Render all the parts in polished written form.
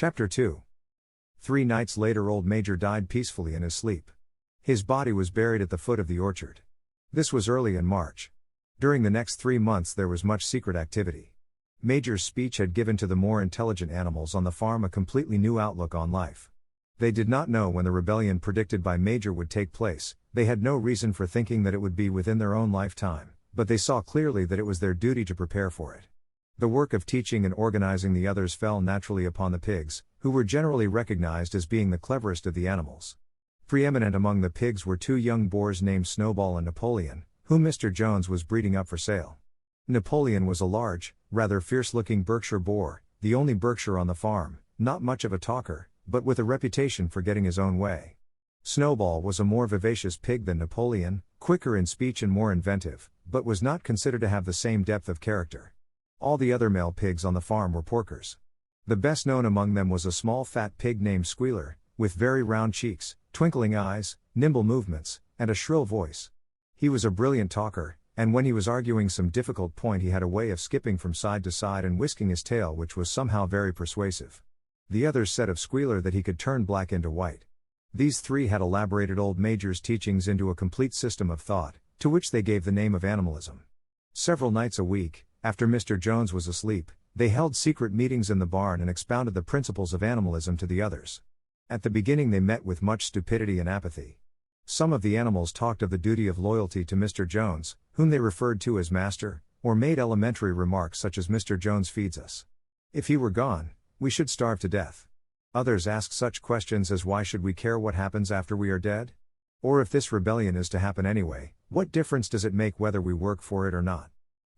Chapter 2. 3 nights later old Major died peacefully in his sleep. His body was buried at the foot of the orchard. This was early in March. During the next 3 months there was much secret activity. Major's speech had given to the more intelligent animals on the farm a completely new outlook on life. They did not know when the rebellion predicted by Major would take place, they had no reason for thinking that it would be within their own lifetime, but they saw clearly that it was their duty to prepare for it. The work of teaching and organizing the others fell naturally upon the pigs, who were generally recognized as being the cleverest of the animals. Preeminent among the pigs were 2 young boars named Snowball and Napoleon, whom Mr. Jones was breeding up for sale. Napoleon was a large, rather fierce-looking Berkshire boar, the only Berkshire on the farm, not much of a talker, but with a reputation for getting his own way. Snowball was a more vivacious pig than Napoleon, quicker in speech and more inventive, but was not considered to have the same depth of character. All the other male pigs on the farm were porkers. The best known among them was a small fat pig named Squealer, with very round cheeks, twinkling eyes, nimble movements, and a shrill voice. He was a brilliant talker, and when he was arguing some difficult point he had a way of skipping from side to side and whisking his tail which was somehow very persuasive. The others said of Squealer that he could turn black into white. These 3 had elaborated old Major's teachings into a complete system of thought, to which they gave the name of animalism. Several nights a week, after Mr. Jones was asleep, they held secret meetings in the barn and expounded the principles of animalism to the others. At the beginning they met with much stupidity and apathy. Some of the animals talked of the duty of loyalty to Mr. Jones, whom they referred to as Master, or made elementary remarks such as Mr. Jones feeds us. If he were gone, we should starve to death. Others asked such questions as why should we care what happens after we are dead? Or if this rebellion is to happen anyway, what difference does it make whether we work for it or not?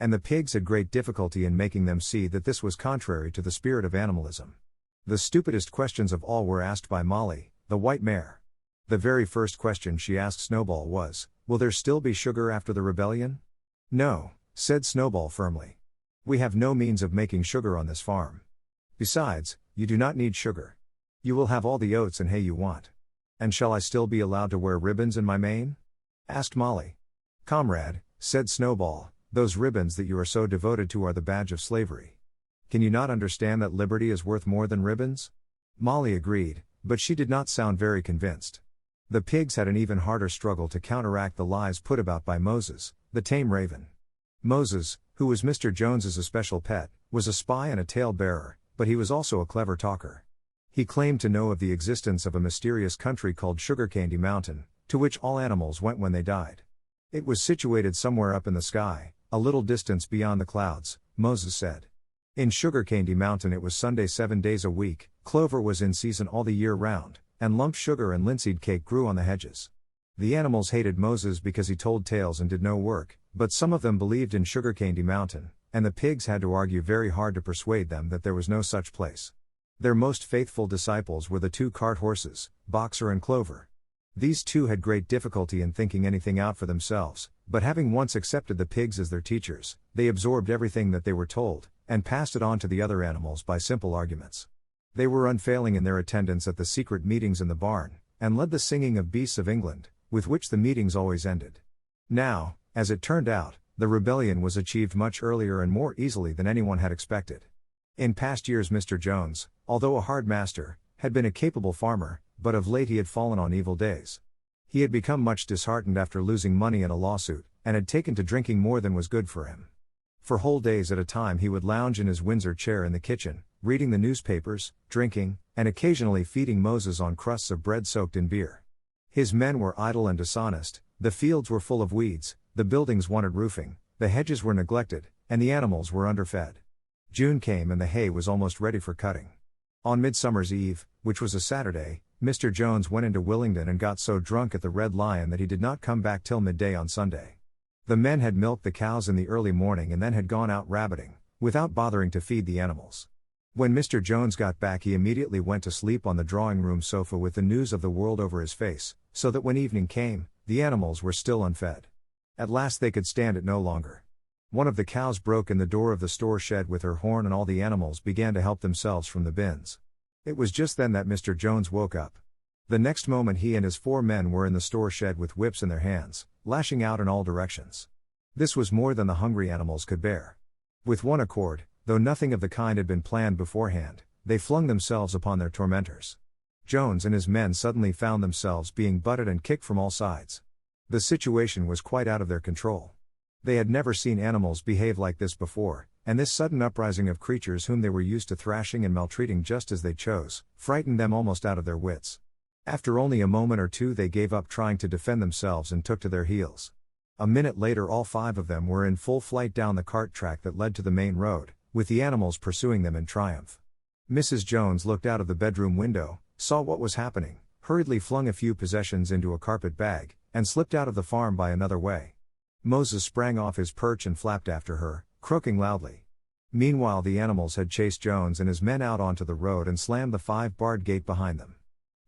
And the pigs had great difficulty in making them see that this was contrary to the spirit of animalism. The stupidest questions of all were asked by Molly, the white mare. The very first question she asked Snowball was, "Will there still be sugar after the rebellion?" "No," said Snowball firmly. "We have no means of making sugar on this farm. Besides, you do not need sugar. You will have all the oats and hay you want." "And shall I still be allowed to wear ribbons in my mane?" asked Molly. "Comrade," said Snowball, "those ribbons that you are so devoted to are the badge of slavery. Can you not understand that liberty is worth more than ribbons?" Molly agreed, but she did not sound very convinced. The pigs had an even harder struggle to counteract the lies put about by Moses, the tame raven. Moses, who was Mr. Jones's especial pet, was a spy and a tale-bearer, but he was also a clever talker. He claimed to know of the existence of a mysterious country called Sugar Candy Mountain, to which all animals went when they died. It was situated somewhere up in the sky, a little distance beyond the clouds, Moses said. In Sugar Candy Mountain it was Sunday 7 days a week, clover was in season all the year round, and lump sugar and linseed cake grew on the hedges. The animals hated Moses because he told tales and did no work, but some of them believed in Sugar Candy Mountain, and the pigs had to argue very hard to persuade them that there was no such place. Their most faithful disciples were the 2 cart horses, Boxer and Clover. These 2 had great difficulty in thinking anything out for themselves, but having once accepted the pigs as their teachers, they absorbed everything that they were told, and passed it on to the other animals by simple arguments. They were unfailing in their attendance at the secret meetings in the barn, and led the singing of Beasts of England, with which the meetings always ended. Now, as it turned out, the rebellion was achieved much earlier and more easily than anyone had expected. In past years Mr. Jones, although a hard master, had been a capable farmer, but of late he had fallen on evil days. He had become much disheartened after losing money in a lawsuit, and had taken to drinking more than was good for him. For whole days at a time he would lounge in his Windsor chair in the kitchen, reading the newspapers, drinking, and occasionally feeding Moses on crusts of bread soaked in beer. His men were idle and dishonest, the fields were full of weeds, the buildings wanted roofing, the hedges were neglected, and the animals were underfed. June came and the hay was almost ready for cutting. On Midsummer's Eve, which was a Saturday, Mr. Jones went into Willingdon and got so drunk at the Red Lion that he did not come back till midday on Sunday. The men had milked the cows in the early morning and then had gone out rabbiting, without bothering to feed the animals. When Mr. Jones got back he immediately went to sleep on the drawing-room sofa with the news of the world over his face, so that when evening came, the animals were still unfed. At last they could stand it no longer. One of the cows broke in the door of the store shed with her horn and all the animals began to help themselves from the bins. It was just then that Mr. Jones woke up. The next moment he and his 4 men were in the store shed with whips in their hands, lashing out in all directions. This was more than the hungry animals could bear. With one accord, though nothing of the kind had been planned beforehand, they flung themselves upon their tormentors. Jones and his men suddenly found themselves being butted and kicked from all sides. The situation was quite out of their control. They had never seen animals behave like this before, and this sudden uprising of creatures whom they were used to thrashing and maltreating just as they chose, frightened them almost out of their wits. After only a moment or two they gave up trying to defend themselves and took to their heels. A minute later all 5 of them were in full flight down the cart track that led to the main road, with the animals pursuing them in triumph. Mrs. Jones looked out of the bedroom window, saw what was happening, hurriedly flung a few possessions into a carpet bag, and slipped out of the farm by another way. Moses sprang off his perch and flapped after her, croaking loudly. Meanwhile the animals had chased Jones and his men out onto the road and slammed the 5-barred gate behind them.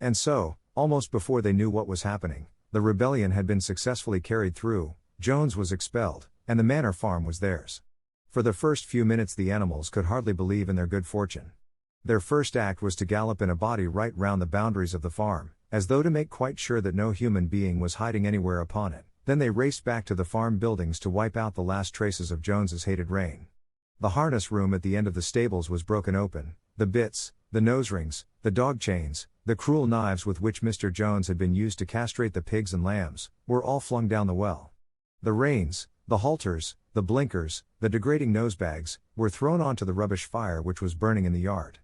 And so, almost before they knew what was happening, the rebellion had been successfully carried through, Jones was expelled, and the Manor Farm was theirs. For the first few minutes the animals could hardly believe in their good fortune. Their first act was to gallop in a body right round the boundaries of the farm, as though to make quite sure that no human being was hiding anywhere upon it. Then they raced back to the farm buildings to wipe out the last traces of Jones's hated reign. The harness room at the end of the stables was broken open, the bits, the nose rings, the dog chains, the cruel knives with which Mr. Jones had been used to castrate the pigs and lambs, were all flung down the well. The reins, the halters, the blinkers, the degrading nosebags, were thrown onto the rubbish fire which was burning in the yard.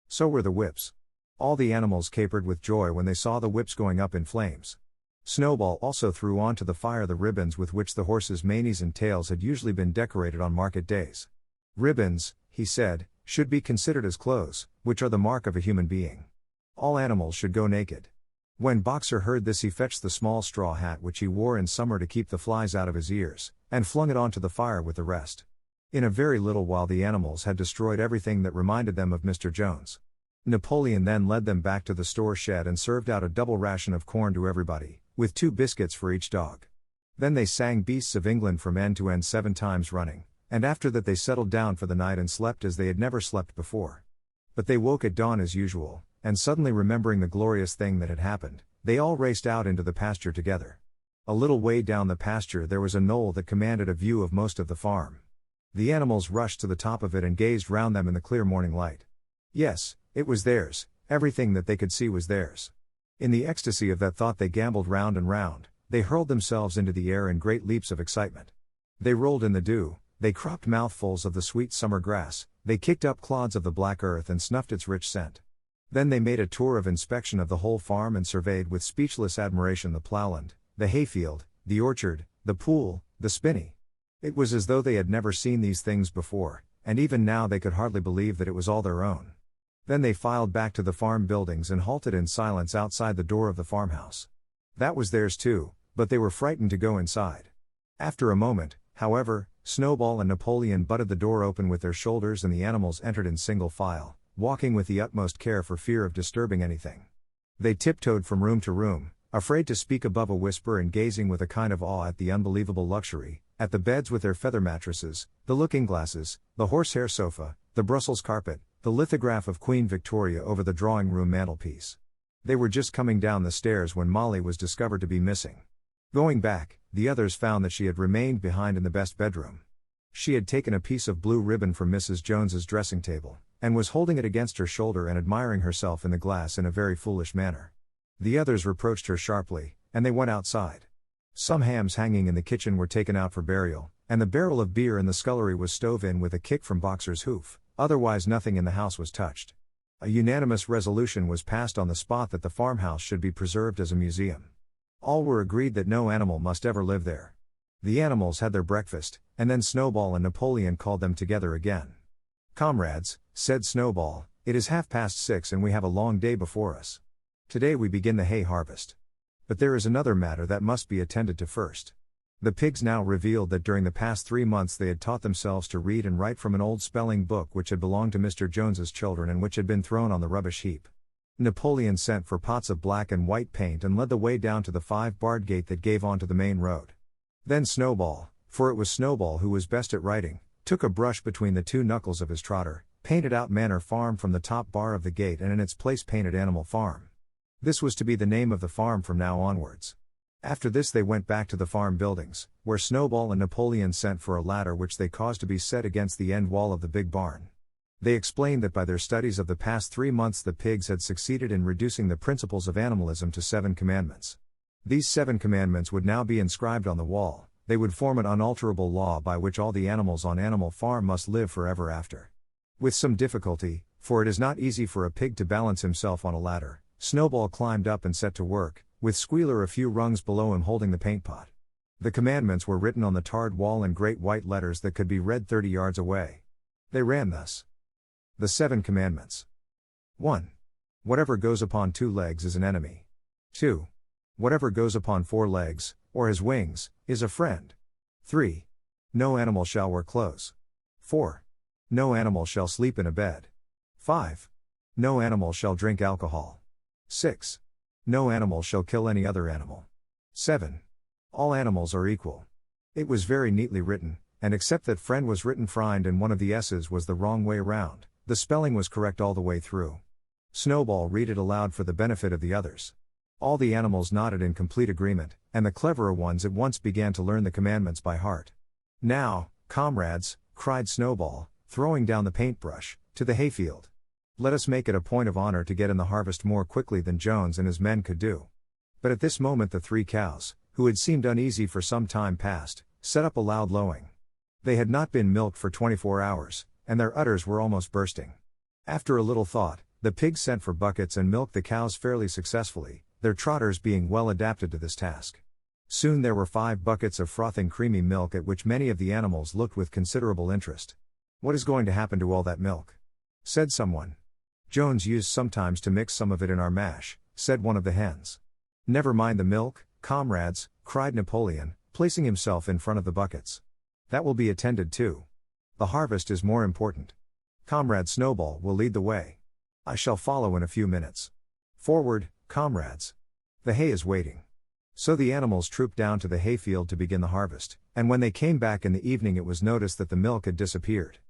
So were the whips. All the animals capered with joy when they saw the whips going up in flames. Snowball also threw onto the fire the ribbons with which the horses' manes and tails had usually been decorated on market days. Ribbons, he said, should be considered as clothes, which are the mark of a human being. All animals should go naked. When Boxer heard this he fetched the small straw hat which he wore in summer to keep the flies out of his ears, and flung it onto the fire with the rest. In a very little while the animals had destroyed everything that reminded them of Mr. Jones. Napoleon then led them back to the store shed and served out a double ration of corn to everybody, with 2 biscuits for each dog. Then they sang Beasts of England from end to end 7 times running, and after that they settled down for the night and slept as they had never slept before. But they woke at dawn as usual, and suddenly remembering the glorious thing that had happened, they all raced out into the pasture together. A little way down the pasture there was a knoll that commanded a view of most of the farm. The animals rushed to the top of it and gazed round them in the clear morning light. Yes, it was theirs, everything that they could see was theirs. In the ecstasy of that thought they gambled round and round, they hurled themselves into the air in great leaps of excitement. They rolled in the dew, they cropped mouthfuls of the sweet summer grass, they kicked up clods of the black earth and snuffed its rich scent. Then they made a tour of inspection of the whole farm and surveyed with speechless admiration the plowland, the hayfield, the orchard, the pool, the spinney. It was as though they had never seen these things before, and even now they could hardly believe that it was all their own. Then they filed back to the farm buildings and halted in silence outside the door of the farmhouse. That was theirs too, but they were frightened to go inside. After a moment, however, Snowball and Napoleon butted the door open with their shoulders and the animals entered in single file, walking with the utmost care for fear of disturbing anything. They tiptoed from room to room, afraid to speak above a whisper and gazing with a kind of awe at the unbelievable luxury, at the beds with their feather mattresses, the looking-glasses, the horsehair sofa, the Brussels carpet, the lithograph of Queen Victoria over the drawing-room mantelpiece. They were just coming down the stairs when Molly was discovered to be missing. Going back, the others found that she had remained behind in the best bedroom. She had taken a piece of blue ribbon from Mrs. Jones's dressing table, and was holding it against her shoulder and admiring herself in the glass in a very foolish manner. The others reproached her sharply, and they went outside. Some hams hanging in the kitchen were taken out for burial, and the barrel of beer in the scullery was stove in with a kick from Boxer's hoof, otherwise nothing in the house was touched. A unanimous resolution was passed on the spot that the farmhouse should be preserved as a museum. All were agreed that no animal must ever live there. The animals had their breakfast, and then Snowball and Napoleon called them together again. "Comrades," said Snowball, "it is 6:30 and we have a long day before us. Today we begin the hay harvest. But there is another matter that must be attended to first." The pigs now revealed that during the past 3 months they had taught themselves to read and write from an old spelling book which had belonged to Mr. Jones's children and which had been thrown on the rubbish heap. Napoleon sent for pots of black and white paint and led the way down to the 5-barred gate that gave onto the main road. Then Snowball, for it was Snowball who was best at writing, took a brush between the 2 knuckles of his trotter, painted out Manor Farm from the top bar of the gate and in its place painted Animal Farm. This was to be the name of the farm from now onwards. After this they went back to the farm buildings, where Snowball and Napoleon sent for a ladder which they caused to be set against the end wall of the big barn. They explained that by their studies of the past 3 months the pigs had succeeded in reducing the principles of animalism to 7 commandments. These 7 commandments would now be inscribed on the wall. They would form an unalterable law by which all the animals on Animal Farm must live forever after. With some difficulty, for it is not easy for a pig to balance himself on a ladder, Snowball climbed up and set to work, with Squealer a few rungs below him holding the paint pot. The commandments were written on the tarred wall in great white letters that could be read 30 yards away. They ran thus. The 7 commandments. 1. Whatever goes upon 2 legs is an enemy. 2. Whatever goes upon 4 legs, or has wings, is a friend. 3. No animal shall wear clothes. 4. No animal shall sleep in a bed. 5. No animal shall drink alcohol. 6. No animal shall kill any other animal. 7. All animals are equal. It was very neatly written, and except that friend was written friend and one of the S's was the wrong way round, the spelling was correct all the way through. Snowball read it aloud for the benefit of the others. All the animals nodded in complete agreement, and the cleverer ones at once began to learn the commandments by heart. Now, comrades, cried Snowball, throwing down the paintbrush, to the hayfield. Let us make it a point of honor to get in the harvest more quickly than Jones and his men could do. But at this moment the 3 cows, who had seemed uneasy for some time past, set up a loud lowing. They had not been milked for 24 hours, and their udders were almost bursting. After a little thought, the pigs sent for buckets and milked the cows fairly successfully, their trotters being well adapted to this task. Soon there were 5 buckets of frothing creamy milk at which many of the animals looked with considerable interest. What is going to happen to all that milk? Said someone. Jones used sometimes to mix some of it in our mash, said one of the hens. Never mind the milk, comrades, cried Napoleon, placing himself in front of the buckets. That will be attended to. The harvest is more important. Comrade Snowball will lead the way. I shall follow in a few minutes. Forward, comrades. The hay is waiting. So the animals trooped down to the hayfield to begin the harvest, and when they came back in the evening it was noticed that the milk had disappeared.